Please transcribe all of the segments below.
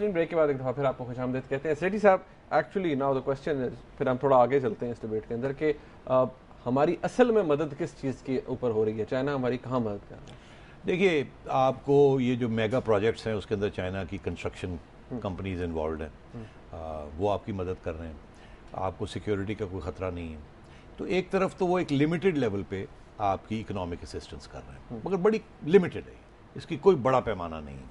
नाज़रीन ब्रेक के बाद एक दफ़ा फिर आपको खुशामदीद कहते हैं। सेठी साहब, actually now the question is, फिर हम थोड़ा आगे चलते हैं इस डिबेट के अंदर कि हमारी असल में मदद किस चीज़ के ऊपर हो रही है, चाइना हमारी कहाँ मदद कर रहा है? देखिए, आपको ये जो मेगा प्रोजेक्ट्स हैं उसके अंदर चाइना की कंस्ट्रक्शन कंपनीज इन्वॉल्व हैं, वो आपकी मदद कर रहे हैं, आपको सिक्योरिटी का कोई ख़तरा नहीं है। तो एक तरफ तो वो एक लिमिटेड लेवल पे आपकी इकोनॉमिक असिस्टेंस कर रहे हैं, मगर बड़ी लिमिटेड है, इसकी कोई बड़ा पैमाना नहीं है।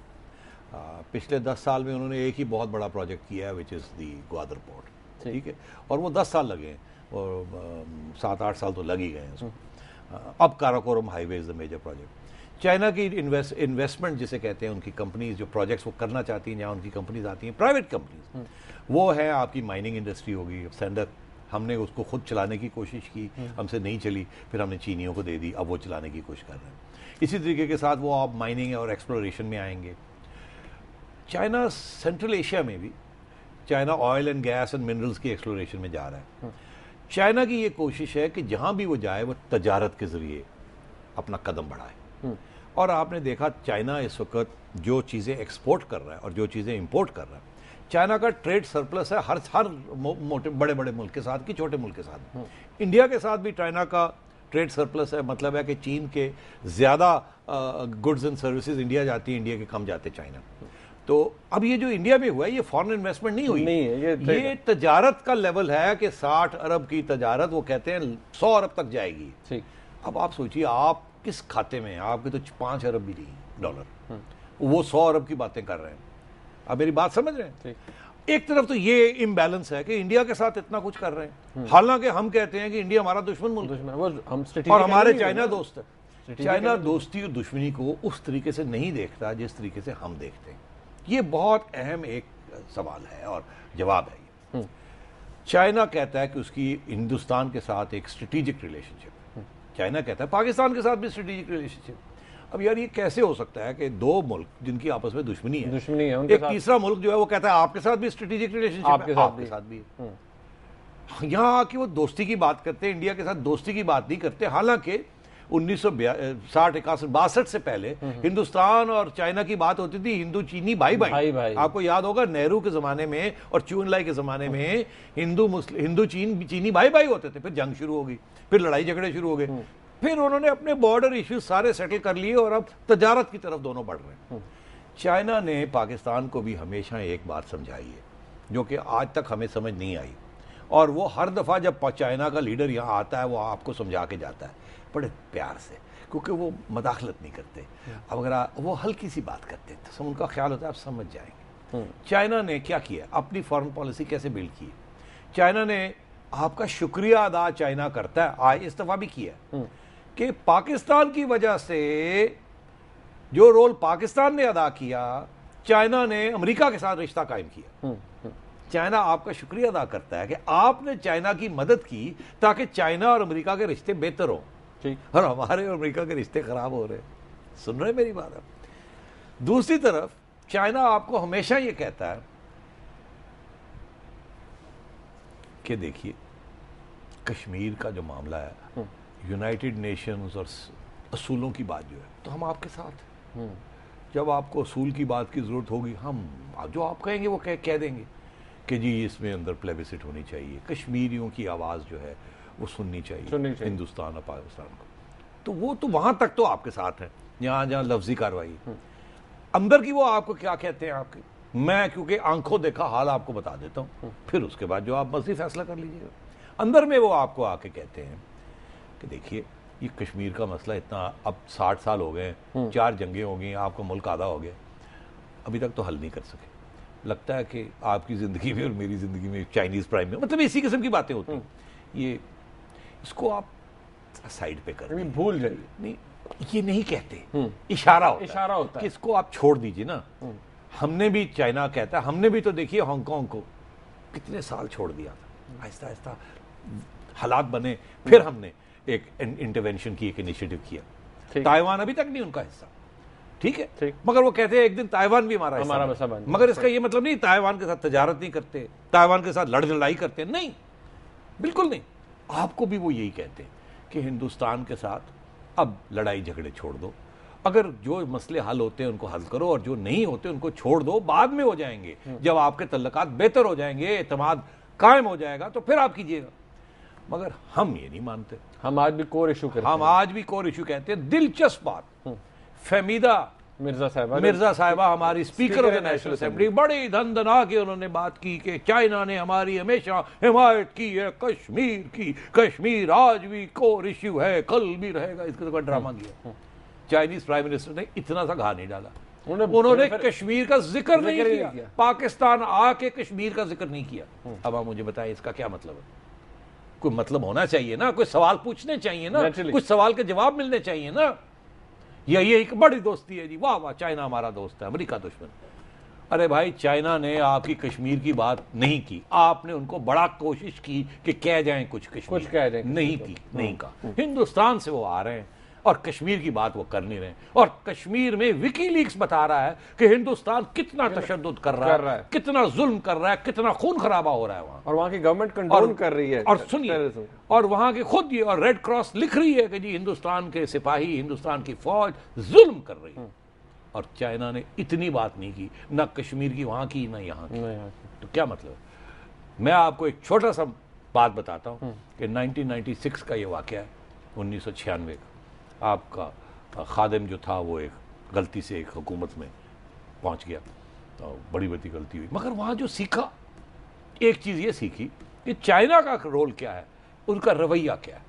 पिछले 10 साल में उन्होंने एक ही बहुत बड़ा प्रोजेक्ट किया है, which is the Gwadar port, ठीक है, और वो 10 साल लगे हैं, और 7-8 साल तो लग ही गए हैं उसको। अब Karakoram highway is the major project. China की इन्वेस्टमेंट जिसे कहते हैं, उनकी कंपनीज जो प्रोजेक्ट्स वो करना चाहती हैं, जहाँ उनकी कंपनीज आती हैं, प्राइवेट कंपनीज, वो है आपकी माइनिंग इंडस्ट्री होगी। सेंडर हमने उसको खुद चलाने की कोशिश की, हमसे नहीं चली, फिर हमने चीनियों को दे दी, अब वो चलाने की कोशिश कर रहे हैं। इसी तरीके के साथ वो आप माइनिंग और एक्सप्लोरेशन में आएंगे। चाइना सेंट्रल एशिया में भी China oil and gas and minerals की एक्सप्लोरेशन में जा रहा है। चाइना की ये कोशिश है कि जहाँ भी वो जाए वो तजारत के ज़रिए अपना कदम बढ़ाए। और आपने देखा चाइना इस वक्त जो चीज़ें एक्सपोर्ट कर रहा है और जो चीज़ें इंपोर्ट कर रहा है, चाइना का ट्रेड सरप्लस है हर मोटे बड़े बड़े मुल्क के साथ कि छोटे मुल्क के साथ। इंडिया के साथ भी चाइना का ट्रेड सरप्लस है, मतलब है कि चीन के ज़्यादा गुड्स एंड सर्विसेज इंडिया जाती है, इंडिया के कम जाते चाइना। तो अब ये जो इंडिया में हुआ है, ये फॉरेन इन्वेस्टमेंट नहीं हुई, नहीं है, ये तजारत का लेवल है कि 60 अरब की तजारत, वो कहते हैं 100 अरब तक जाएगी। ठीक। अब आप सोचिए, आप किस खाते में हैं, आपके तो 5 अरब भी नहीं डॉलर, वो 100 अरब की बातें कर रहे हैं। अब मेरी बात समझ रहे हैं? एक तरफ तो ये इम्बैलेंस है कि इंडिया के साथ इतना कुछ कर रहे हैं, हालांकि हम कहते हैं कि इंडिया हमारा दुश्मन मुल्क है और हमारे चाइना दोस्त है। चाइना दोस्ती और दुश्मनी को उस तरीके से नहीं देखता जिस तरीके से हम देखते हैं। ये बहुत अहम एक सवाल है और जवाब है ये। चाइना कहता है कि उसकी हिंदुस्तान के साथ एक स्ट्रेटेजिक रिलेशनशिप, चाइना कहता है पाकिस्तान के साथ भी स्ट्रेटेजिक रिलेशनशिप। अब यार ये कैसे हो सकता है कि दो मुल्क जिनकी आपस में दुश्मनी है, एक तीसरा मुल्क जो है वो कहता है आपके साथ भी स्ट्रेटेजिक रिलेशनशिप है, आपके साथ भी है। यहाँ आके वो दोस्ती की बात करते हैं, इंडिया के साथ दोस्ती की बात नहीं करते। हालांकि 1960-61-62 से पहले हिंदुस्तान और चाइना की बात होती थी हिंदू चीनी भाई भाई। आपको याद होगा नेहरू के जमाने में और चू एन लाई के जमाने में हिंदू चीनी भाई भाई होते थे। फिर जंग शुरू हो गई, फिर लड़ाई झगड़े शुरू हो गए, फिर उन्होंने अपने बॉर्डर इश्यूज सारे सेटल कर लिए और अब तजारत की तरफ दोनों बढ़ रहे हैं। चाइना ने पाकिस्तान को भी हमेशा एक बात समझाई है जो कि आज तक हमें समझ नहीं आई, और वो हर दफ़ा जब चाइना का लीडर यहाँ आता है वो आपको समझा के जाता है बड़े प्यार से, क्योंकि वो मदाखलत नहीं करते। अब अगर वो हल्की सी बात करते हैं तो उनका ख्याल होता है आप समझ जाएंगे। चाइना ने क्या किया, अपनी फॉरेन पॉलिसी कैसे बिल्ड की। चाइना ने आपका शुक्रिया अदा चाइना करता है, आज इस दफ़ा भी किया कि पाकिस्तान की वजह से जो रोल पाकिस्तान ने अदा किया, चाइना ने अमेरिका के साथ रिश्ता कायम किया। चाइना आपका शुक्रिया अदा करता है कि आपने चाइना की मदद की ताकि चाइना और अमेरिका के रिश्ते बेहतर हो, और हमारे और अमेरिका के रिश्ते खराब हो रहे हैं। सुन रहे मेरी बात है? दूसरी तरफ चाइना आपको हमेशा ये कहता है कि देखिए कश्मीर का जो मामला है, यूनाइटेड नेशंस और असूलों की बात जो है, तो हम आपके साथ हैं। जब आपको असूल की बात की जरूरत होगी, हम जो आप कहेंगे वो कह देंगे कि जी इसमें अंदर प्लेबिसिट होनी चाहिए, कश्मीरियों की आवाज़ जो है वो सुननी चाहिए हिंदुस्तान और पाकिस्तान को। तो वो तो वहां तक तो आपके साथ है, जहां जहां लफ्जी कार्रवाई। अंदर की वो आपको क्या कहते हैं आपके, मैं क्योंकि आंखों देखा हाल आपको बता देता हूं, फिर उसके बाद जो आप मज़ीद फैसला कर लीजिएगा। अंदर में वो आपको आके कहते हैं कि देखिए ये कश्मीर का मसला इतना, अब 60 साल हो गए, 4 जंगें हो गई, आपका मुल्क आधा हो गया, अभी तक तो हल नहीं कर सके। लगता है कि आपकी ज़िंदगी में और मेरी ज़िंदगी में चाइनीज़ प्राइम में, मतलब इसी किस्म की बातें होती हैं। ये इसको आप साइड पे कर, भूल जाइए। नहीं, ये नहीं कहते, इशारा होता है कि इसको आप छोड़ दीजिए ना। हमने भी, चाइना कहता है, हमने भी तो देखिए हांगकांग को कितने साल छोड़ दिया था, आहिस्ता आहिस्ता हालात बने, फिर हमने एक इंटरवेंशन की, एक इनिशिएटिव किया। ताइवान अभी तक नहीं उनका हिस्सा, ठीक है, मगर वो कहते हैं एक दिन ताइवान भी हमारा हिस्सा बन। मगर इसका ये मतलब नहीं ताइवान के साथ तजारत नहीं करते, ताइवान के साथ लड़ाई करते, नहीं, बिल्कुल नहीं। आपको भी वो यही कहते हैं कि हिंदुस्तान के साथ अब लड़ाई झगड़े छोड़ दो, अगर जो मसले हल होते हैं उनको हल करो और जो नहीं होते उनको छोड़ दो, बाद में हो जाएंगे। जब आपके तल्लकात बेहतर हो जाएंगे, एतमाद कायम हो जाएगा तो फिर आप कीजिएगा। मगर हम ये नहीं मानते। हम आज भी कोर इशू कहते हैं। हम आज भी कोर इशू कहते हैं। दिलचस्प बात, फहमीदा मिर्जा साहिबा हमारी speaker of the national assembly, बड़ी धन के उन्होंने बात की कि चाइना ने हमारी हमेशा हिमायत की है कश्मीर की, कश्मीर आज भी कोर इश्यू है, कल भी रहेगा। इसका तो ड्रामा किया। चाइनीज प्राइम मिनिस्टर ने इतना सा घा नहीं डाला, उन्होंने कश्मीर का जिक्र नहीं किया, पाकिस्तान आके कश्मीर का जिक्र नहीं किया। अब आप मुझे बताएं इसका क्या मतलब है? कोई मतलब होना चाहिए ना, कोई सवाल पूछने चाहिए ना, कुछ सवाल के जवाब मिलने चाहिए ना। ये एक बड़ी दोस्ती है जी, वाह वाह चाइना हमारा दोस्त है, अमेरिका दुश्मन। अरे भाई, चाइना ने आपकी कश्मीर की बात नहीं की, आपने उनको बड़ा कोशिश की कि कह जाएं कुछ कश्मीर, कह जाएं, नहीं की, नहीं कहा। हिंदुस्तान से वो आ रहे हैं और कश्मीर की बात वो कर नहीं रहे। और कश्मीर में विकीलीक्स बता रहा है कि हिंदुस्तान कितना तशद्दुद कर रहा है, कितना जुल्म कर रहा है, कितना खून खराबा हो रहा है वहां, और वहां की गवर्नमेंट कंट्रोल कर रही है। और सुनिए, और वहां की खुद ये और रेड क्रॉस लिख रही है कि जी हिंदुस्तान के सिपाही, हिंदुस्तान की फौज जुल्म कर रही है। और चाइना ने इतनी बात नहीं की, ना कश्मीर की वहां की, ना यहाँ की। तो क्या मतलब है? मैं आपको एक छोटा सा बात बताता हूँ कि 1996 का ये वाकया है, 1996 का। आपका खादिम जो था वो एक गलती से एक हुकूमत में पहुंच गया, तो बड़ी बड़ी गलती हुई। मगर वहां जो सीखा, एक चीज ये सीखी कि चाइना का रोल क्या है, उनका रवैया क्या है।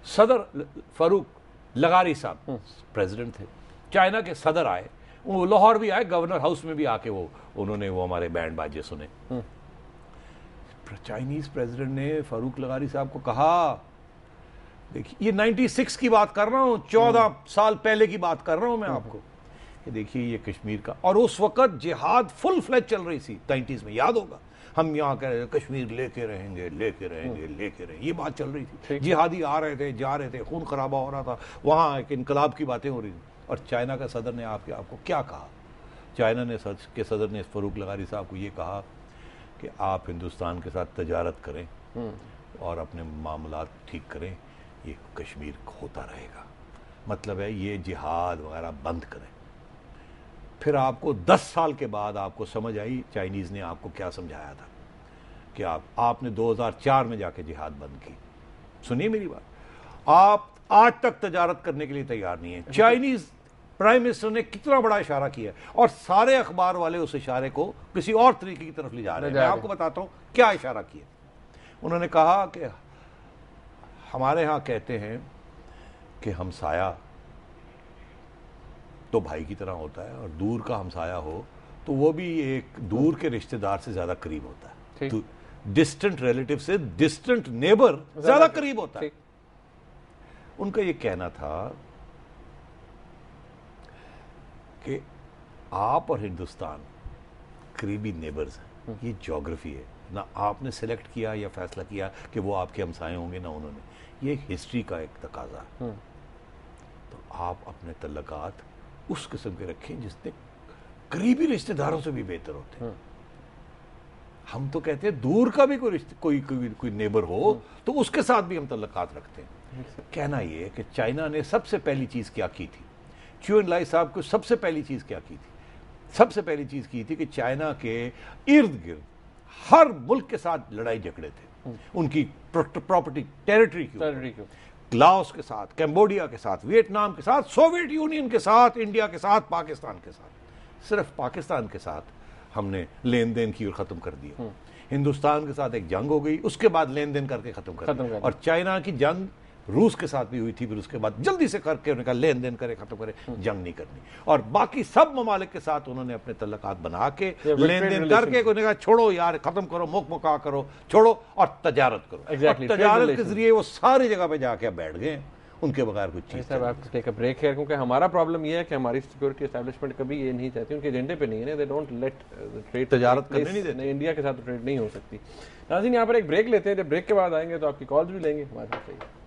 सदर फारूक लगारी साहब प्रेसिडेंट थे, चाइना के सदर आए, वो लाहौर भी आए, गवर्नर हाउस में भी आके उन्होंने हमारे बैंड बाजे सुने। चाइनीज प्रेसिडेंट ने फारूक लगारी साहब को कहा, देखिए ये 96 की बात कर रहा हूं, 14 साल पहले की बात कर रहा हूं मैं आपको, ये देखिए ये कश्मीर का, और उस वक्त जिहाद फुल फ्लैज चल रही थी 90s में, याद होगा। हम यहाँ कह रहे थे कश्मीर लेके रहेंगे, लेके रहेंगे, लेके रहेंगे, ये बात चल रही थी। जिहादी आ रहे थे, जा रहे थे, खून खराबा हो रहा था, वहां एक इनकलाब की बातें हो रही थी। और चाइना का सदर ने आपको क्या कहा? चाइना ने के सदर ने फारूक लगारी साहब को ये कहा कि आप हिंदुस्तान के साथ तजारत करें और अपने मामलात ठीक करें, ये कश्मीर होता रहेगा। मतलब है ये जिहाद वगैरह बंद करें। फिर आपको 10 साल के बाद आपको समझ आई चाइनीज ने आपको क्या समझाया था कि आपने 2004 में जाके जिहाद बंद की। सुनिए मेरी बात, आप आज तक तजारत करने के लिए तैयार नहीं है। चाइनीज प्राइम मिनिस्टर ने कितना बड़ा इशारा किया और सारे अखबार वाले उस इशारे को किसी और तरीके की तरफ ले जा रहे हैं। मैं आपको बताता हूं क्या इशारा किया। उन्होंने कहा कि हमारे यहां कहते हैं कि हमसाया तो भाई की तरह होता है, और दूर का हमसाया हो तो वो भी एक दूर के रिश्तेदार से ज्यादा करीब होता है। तो डिस्टेंट रिलेटिव से डिस्टेंट नेबर ज्यादा करीब होता है। उनका ये कहना था कि आप और हिंदुस्तान करीबी नेबर्स हैं, ये ज्योग्राफी है ना, आपने सेलेक्ट किया या फैसला किया कि वो आपके हमसाए होंगे ना उन्होंने, ये हिस्ट्री का एक तकाजा है। तो आप अपने तल्लकात उस किस्म के रखें जिसने करीबी रिश्तेदारों से भी बेहतर होते हैं। हम तो कहते हैं दूर का भी कोई नेबर हो तो उसके साथ भी हम तल्लकात रखते हैं। कहना ये है कि चाइना ने सबसे पहली चीज क्या की थी, चू एन लाई साहब को सबसे पहली चीज क्या की थी? सबसे पहली चीज की थी कि चाइना के इर्द गिर्द हर मुल्क के साथ लड़ाई झगड़े थे, उनकी प्रॉपर्टी टेरिटरी की, लाओस के साथ, कैम्बोडिया के साथ, वियतनाम के साथ, सोवियत यूनियन के साथ, इंडिया के साथ, पाकिस्तान के साथ। सिर्फ पाकिस्तान के साथ हमने लेन देन की और खत्म कर दिया। हिंदुस्तान के साथ एक जंग हो गई, उसके बाद लेन देन करके खत्म कर दिया। और चाइना की जंग रूस के साथ भी हुई थी, फिर उसके बाद जल्दी से करके उन्होंने कहा लेन देन करे, खत्म करे, जंग नहीं करनी। और बाकी सब ममालिक के साथ उन्होंने अपने तल्लकात बना के लेन देन करके उन्होंने कहा छोड़ो यार, खत्म करो, मुका करो, छोड़ो और तजारत करो। और तजारत के जरिए वो सारी जगह पे जाके बैठ गए, उनके बगैर कुछ चीज। सर आप टेक अ ब्रेक है, क्योंकि हमारा प्रॉब्लम ये है कि हमारी सिक्योरिटी एस्टैब्लिशमेंट कभी ये नहीं चाहती, उनके एजेंडे पे नहीं है, दे डोंट लेट ट्रेड तजारत करने नहीं देते। इंडिया के साथ ट्रेड नहीं हो सकती। नाज़रीन यहाँ पर एक ब्रेक लेते हैं, जब ब्रेक के बाद आएंगे तो आपकी कॉल्स भी लेंगे हमारे साथ।